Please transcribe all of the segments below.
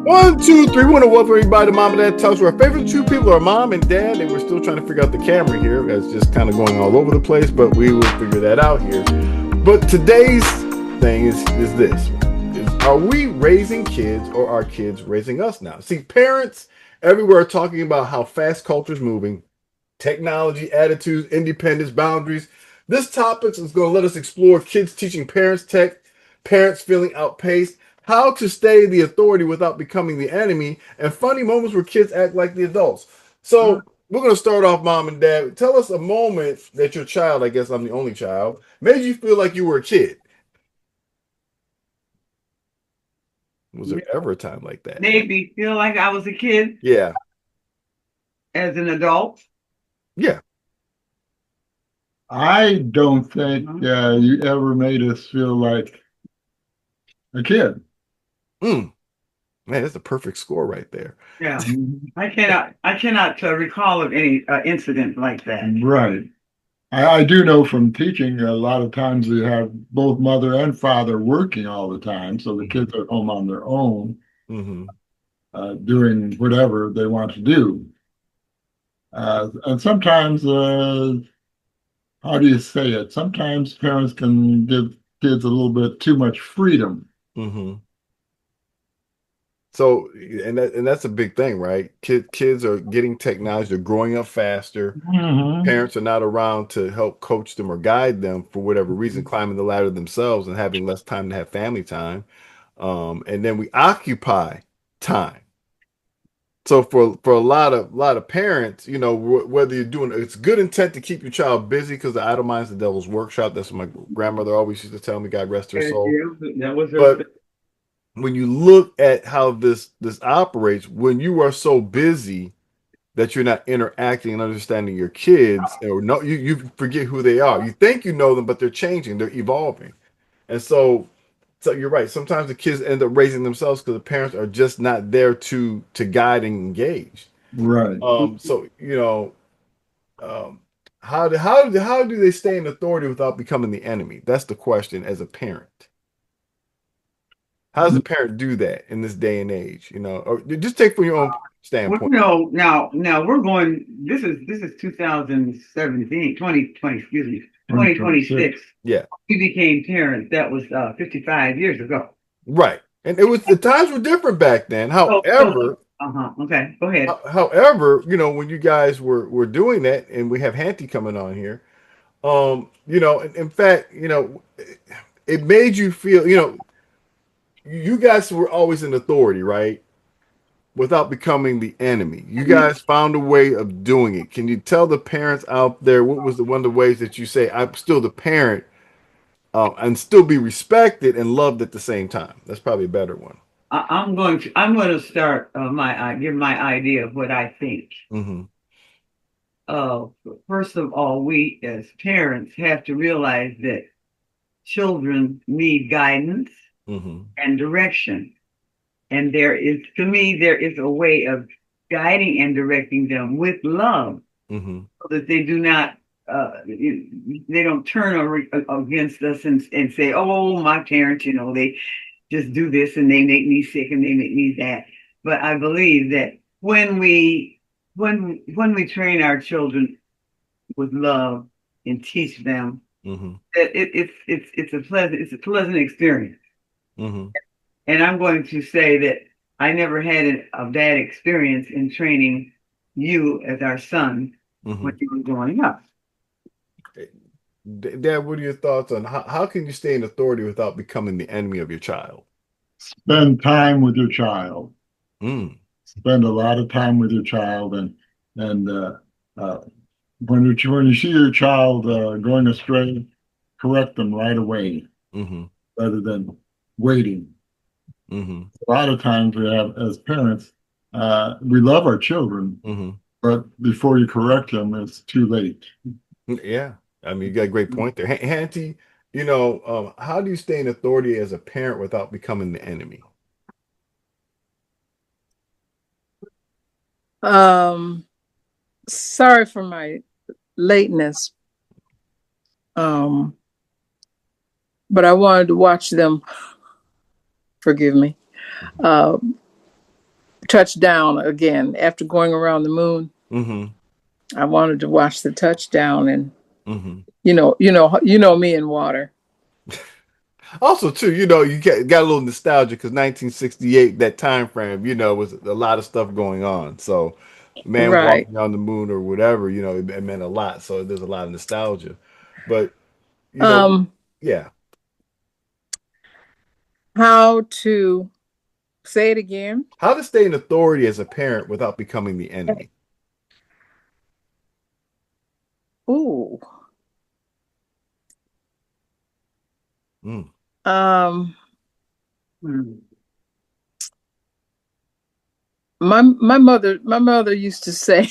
One, two, three. We want to welcome everybody to Mom and Dad Talks, where our favorite two people are Mom and Dad, and we're still trying to figure out the camera here. It's just kind of going all over the place, but we will figure that out here. But today's thing is this: are we raising kids, or are kids raising us now? See, parents everywhere are talking about how fast culture is moving, technology, attitudes, independence, boundaries. This topic is going to let us explore kids teaching parents tech, parents feeling outpaced, how to stay the authority without becoming the enemy, and funny moments where kids act like the adults. So we're going to start off, Mom and Dad. Tell us a moment that your child, I guess I'm the only child, made you feel like you were a kid. Was there ever a time like that? Made me feel like I was a kid Yeah. as an adult. Yeah. I don't think Mhm. you ever made us feel like a kid. Mm. Man, that's the perfect score right there. Yeah, I cannot recall of any incident like that. Right. I do know from teaching a lot of times you have both mother and father working all the time, so the kids are home on their own, Mm-hmm. doing whatever they want to do. And sometimes, how do you say it? Sometimes parents can give kids a little bit too much freedom. Mm-hmm. So, and that's a big thing, right? Kids are getting technology, they're growing up faster. Hmm. Parents are not around to help coach them or guide them for whatever reason, climbing the ladder themselves and having less time to have family time. And then we occupy time. So for a lot of parents, whether you're doing it's good intent to keep your child busy because the idle mind's the devil's workshop. That's what my grandmother always used to tell me. God rest her soul. Yeah, that was her. But when you look at how this operates, when you are so busy that you're not interacting and understanding your kids, or no, you forget who they are. You think you know them, but they're changing, they're evolving. And so you're right. Sometimes the kids end up raising themselves because the parents are just not there to guide and engage. Right. So um, how do they stay in authority without becoming the enemy? That's the question as a parent. How does a parent do that in this day and age? Or just take from your own Well, standpoint. no, now we're going. This is 2017, 2020. Excuse me, 2026. 2026. Yeah, We became parents. That was 55 years ago. right. And it was the times were different back then. So, okay, go ahead. When you guys were doing that, and we have Hantie coming on here, in fact, it made you feel, you guys were always in authority, right? Without becoming the enemy. You guys found a way of doing it. Can you tell the parents out there what was the one of the ways that you say I'm still the parent, and still be respected and loved at the same time? That's probably a better one. I'm going to start give my idea of what I think. Mm-hmm. Uh, First of all, we as parents have to realize that children need guidance Mm-hmm. and direction. And to me, there is a way of guiding and directing them with love Mm-hmm. so that they do not, they don't turn against us and say, oh, my parents, they just do this and they make me sick and they make me that. But I believe that when we train our children with love and teach them Mm-hmm. that it's a pleasant experience. Mm-hmm. And I'm going to say that I never had a bad experience in training you as our son when Mm-hmm. you were growing up. Dad, what are your thoughts on how can you stay in authority without becoming the enemy of your child? Spend time with your child. Mm. Spend a lot of time with your child, and uh, when you see your child going astray, correct them right away Mm-hmm. rather than waiting. Mm-hmm. A lot of times we have, as parents, we love our children, Mm-hmm. but before you correct them, it's too late. Yeah. I mean, you got a great point there. Hanty, how do you stay in authority as a parent without becoming the enemy? Um, Sorry for my lateness. Um, but I wanted to watch them. Forgive me. Um, touchdown again after going around the moon. Mm-hmm. I wanted to watch the touchdown, and Mm-hmm. you know me and water. Also, too, you got a little nostalgia because 1968, that time frame, was a lot of stuff going on. So, man Right. walking on the moon or whatever, it meant a lot. So there's a lot of nostalgia. But, you know, Um, yeah. how to say it again? How to stay in authority as a parent without becoming the enemy. Ooh. Mm. Um, Mm. my mother used to say,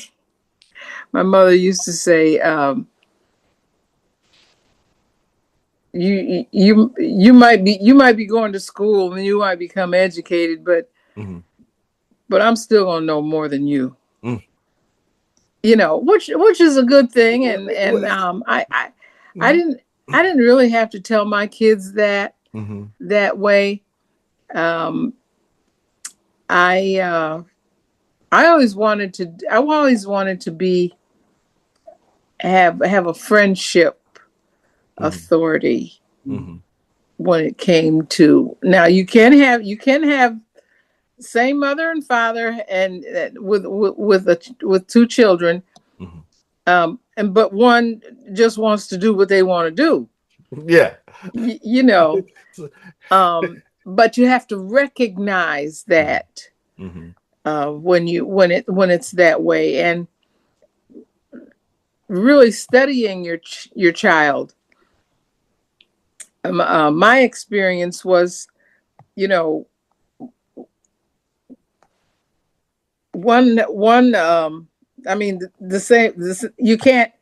my mother used to say, you might be going to school and you might become educated, Mm-hmm. but I'm still gonna know more than you. Mm. Which is a good thing, Well, and I mm-hmm. didn't really have to tell my kids that Mm-hmm. that way. Um, I I always wanted to be have a friendship Mm-hmm. authority Mm-hmm. when it came to. Now you can have same mother and father and with two children, Mm-hmm. and but one just wants to do what they want to do. Yeah. You know, but you have to recognize that Mm-hmm. when it's that way, and really studying your child. My experience was, you know, one I mean the same. You can't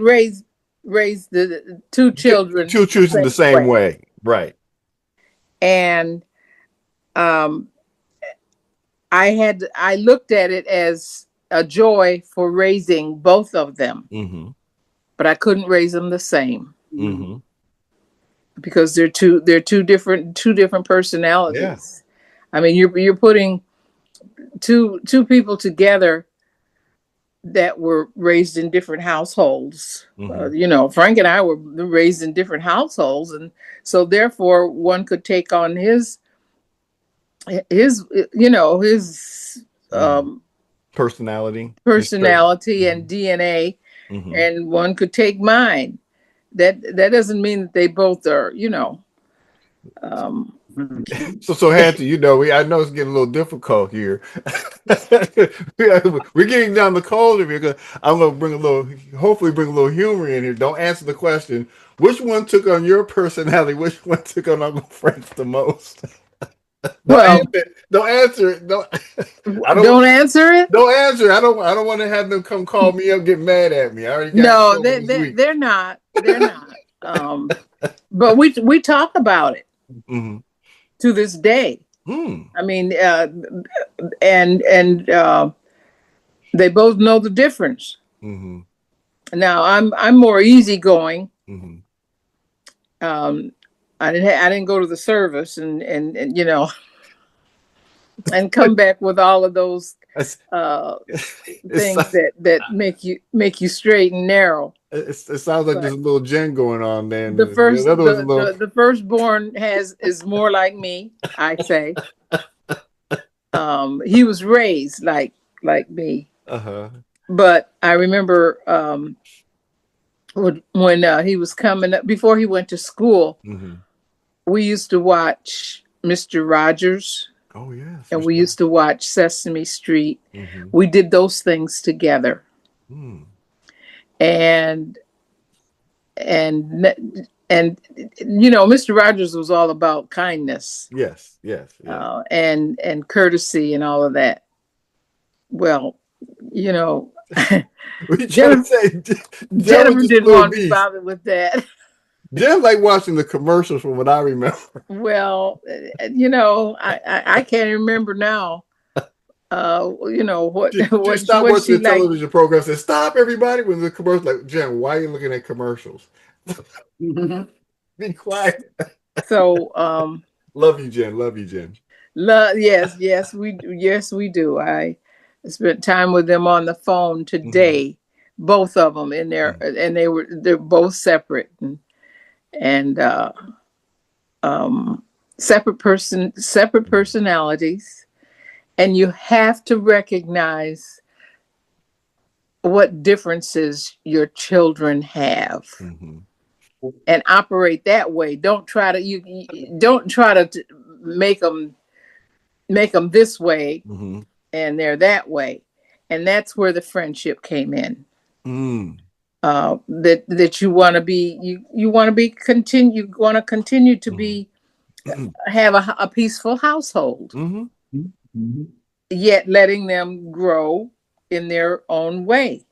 raise the two children Two the choosing the same same way, way. Right. and um, I looked at it as a joy for raising both of them, Mm-hmm. but I couldn't raise them the same Mm-hmm. because they're two different Yeah. personalities. I mean, you're putting two people together that were raised in different households. Mm-hmm. Frank and I were raised in different households, and so therefore one could take on his his Mm-hmm. Personality. His trait. personality Mm-hmm. and DNA, Mm-hmm. and one could take mine. That doesn't mean that they both are, um, So Hantie, I know it's getting a little difficult here. We're getting down the cold here because I'm gonna hopefully bring a little humor in here. Don't answer the question. Which one took on your personality? Which one took on Uncle Frank's the most? Don't well, answer it. Don't answer it. Don't. I don't. don't answer it. Don't answer. I don't. I don't want to have them come call me up, get mad at me. I already got No, trouble this week. they're not. They're not. But we talk about it Mm-hmm. to this day. Mm. I mean, and they both know the difference. Mm-hmm. Now I'm more easygoing. Mm-hmm. Um, I didn't go to the service and and come back with all of those It's, uh, it's, things that make you straight and narrow. it sounds like there's But a little gen going on there. And the other was a little. the firstborn is more like me, I say. He was raised like me, Uh-huh. but I remember when he was coming up before he went to school. Mm-hmm. We used to watch Mr. Rogers, Oh yeah, for and we sure. used to watch Sesame Street. Mm-hmm. We did those things together, Mm. and and Mr. Rogers was all about kindness, Yes, yes, yes. and courtesy and all of that. Well, you know, What you trying to Jennifer, say? Jen was Jennifer just a didn't little want to be beast. bothered with that. Jen like watching the commercials from what I remember. Well, I can't remember now. She stopped what watching she the liked. television program. Said, "Stop, everybody!" When the commercial, like Jen, why are you looking at commercials? Be quiet. So Love you, Jen. Love you, Jen. Yes, we do. I spent time with them on the phone today, both of them, and they're both separate, and separate personalities, and you have to recognize what differences your children have. And operate that way. Don't try to make them this way, and they're that way. And that's where the friendship came in. That you want to be you want to be continue you want to continue to be have a peaceful household, yet letting them grow in their own way,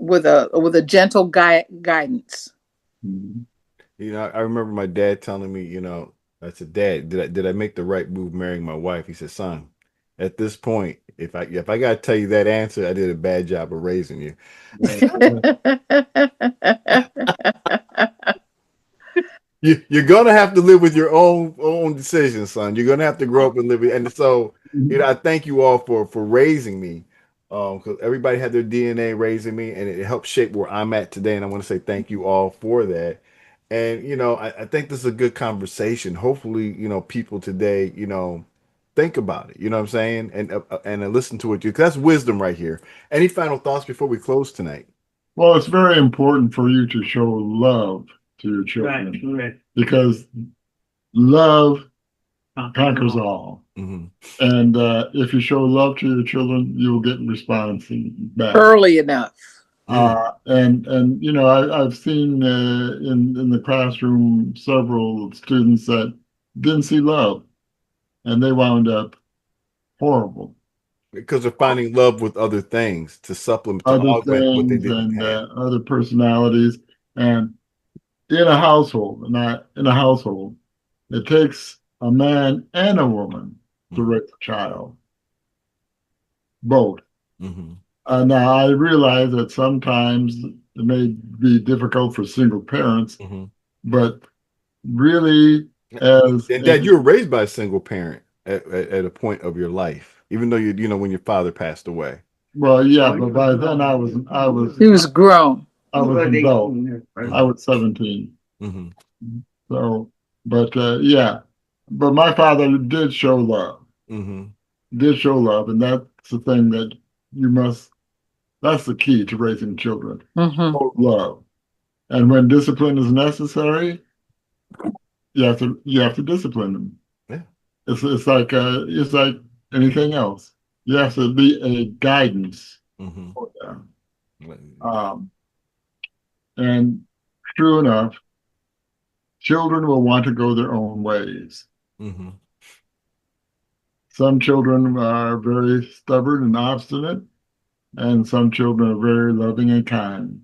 with a gentle guidance. You know, I remember my dad telling me, you know, I said, Dad, did I make the right move marrying my wife? He said, son, at this point, if I gotta tell you that answer, I did a bad job of raising you. You're gonna have to live with your own decisions, son. You're gonna have to grow up and live with, and so you know, I thank you all for raising me. Because everybody had their DNA raising me, and it helped shape where I'm at today. And I want to say thank you all for that. And you know, I think this is a good conversation. Hopefully, you know, people today, you know, think about it. You know what I'm saying, and listen to it. Because that's wisdom right here. Any final thoughts before we close tonight? Well, it's very important for you to show love to your children, Right. because love conquers all. And if you show love to your children, you will get response back early enough. And you know, I've seen in the classroom several students that didn't see love, and they wound up horrible because they're finding love with other things to supplement, to other augment what they things didn't and have. other personalities. And in a household, it takes a man and a woman to raise a child, both. Now, I realize that sometimes it may be difficult for single parents, but really, and Dad, you were raised by a single parent at a point of your life, even though you know when your father passed away. Well, yeah, but by then He was grown. I was an adult. I was 17. So, but yeah, but my father did show love. Did show love, and that's the thing that you must. That's the key to raising children. Show love, and when discipline is necessary, you have to discipline them. Yeah, it's like anything else. You have to be a guidance for them. And true enough, children will want to go their own ways. Some children are very stubborn and obstinate, and some children are very loving and kind.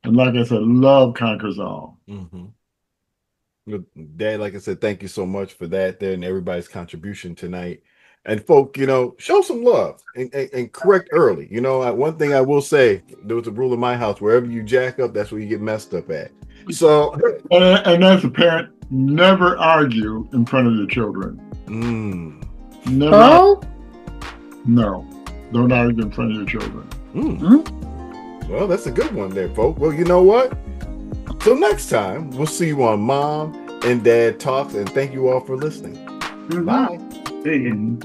And like I said, love conquers all. Dad, like I said, thank you so much for that there and everybody's contribution tonight. And folk, you know, show some love and correct early. You know, one thing I will say, there was a rule in my house: wherever you jack up, that's where you get messed up at. So, and as a parent, never argue in front of your children. Never. Oh? No, don't argue in front of your children. Well, that's a good one there, folks. Well, you know what? Till next time, we'll see you on Mom and Dad Talks, and thank you all for listening. Bye. See you.